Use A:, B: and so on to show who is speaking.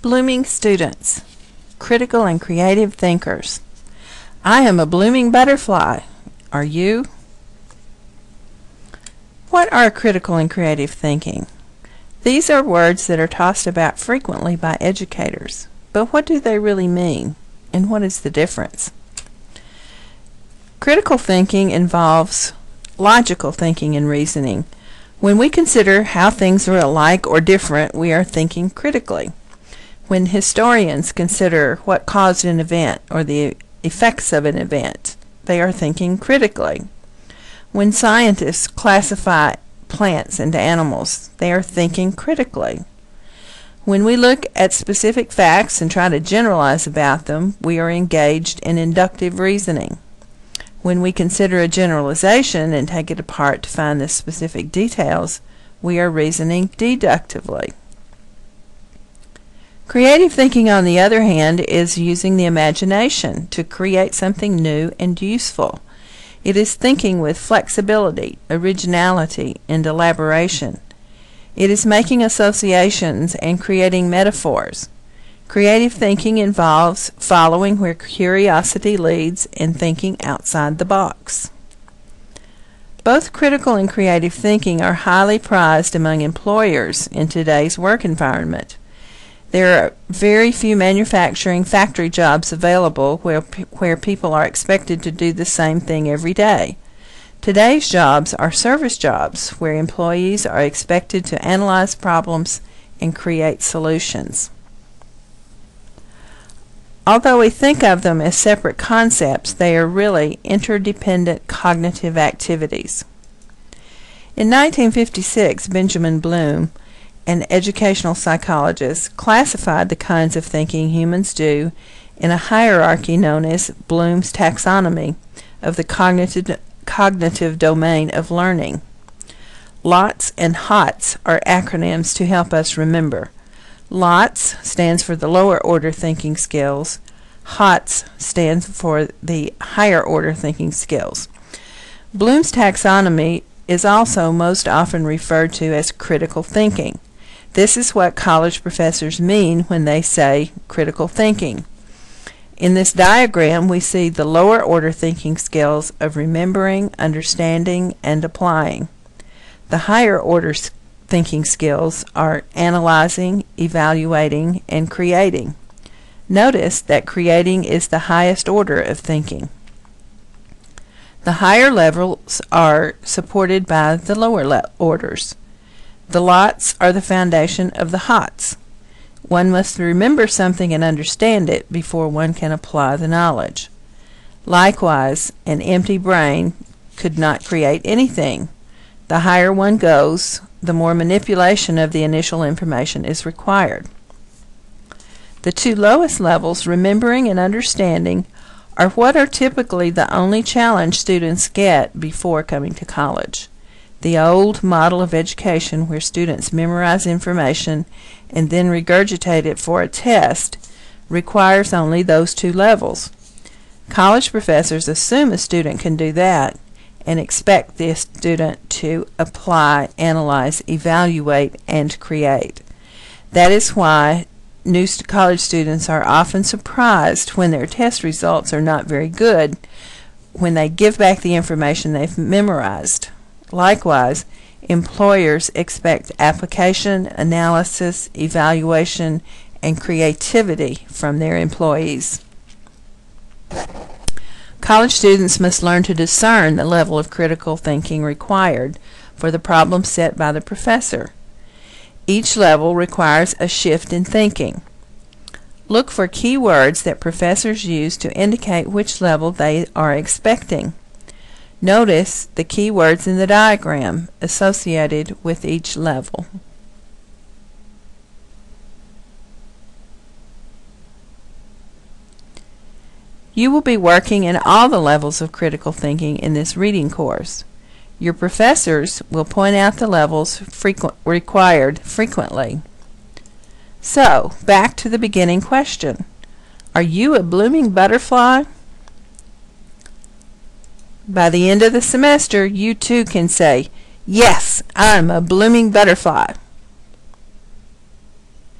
A: Blooming students, critical and creative thinkers. I am a blooming butterfly. Are you? What are critical and creative thinking? These are words that are tossed about frequently by educators. But what do they really mean? And what is the difference? Critical thinking involves logical thinking and reasoning. When we consider how things are alike or different, we are thinking critically. When historians consider what caused an event or the effects of an event, they are thinking critically. When scientists classify plants and animals, they are thinking critically. When we look at specific facts and try to generalize about them, we are engaged in inductive reasoning. When we consider a generalization and take it apart to find the specific details, we are reasoning deductively. Creative thinking, on the other hand, is using the imagination to create something new and useful. It is thinking with flexibility, originality, and elaboration. It is making associations and creating metaphors. Creative thinking involves following where curiosity leads and thinking outside the box. Both critical and creative thinking are highly prized among employers in today's work environment. There are very few manufacturing factory jobs available where people are expected to do the same thing every day. Today's jobs are service jobs where employees are expected to analyze problems and create solutions. Although we think of them as separate concepts, they are really interdependent cognitive activities. In 1956, Benjamin Bloom, an educational psychologist, classified the kinds of thinking humans do in a hierarchy known as Bloom's taxonomy of the cognitive domain of learning. LOTS and HOTS are acronyms to help us remember. LOTS stands for the lower order thinking skills. HOTS stands for the higher order thinking skills. Bloom's taxonomy is also most often referred to as critical thinking. This is what college professors mean when they say critical thinking. In this diagram, we see the lower order thinking skills of remembering, understanding, and applying. The higher order thinking skills are analyzing, evaluating, and creating. Notice that creating is the highest order of thinking. The higher levels are supported by the lower orders. The LOTS are the foundation of the HOTS. One must remember something and understand it before one can apply the knowledge. Likewise, an empty brain could not create anything. The higher one goes, the more manipulation of the initial information is required. The two lowest levels, remembering and understanding, are what are typically the only challenge students get before coming to college. The old model of education, where students memorize information and then regurgitate it for a test, requires only those two levels. College professors assume a student can do that and expect the student to apply, analyze, evaluate, and create. That is why new college students are often surprised when their test results are not very good when they give back the information they've memorized. Likewise, employers expect application, analysis, evaluation, and creativity from their employees. College students must learn to discern the level of critical thinking required for the problem set by the professor. Each level requires a shift in thinking. Look for key words that professors use to indicate which level they are expecting. Notice the key words in the diagram associated with each level. You will be working in all the levels of critical thinking in this reading course. Your professors will point out the levels required frequently. So, back to the beginning question. Are you a blooming butterfly? By the end of the semester, you too can say, "Yes, I'm a blooming butterfly."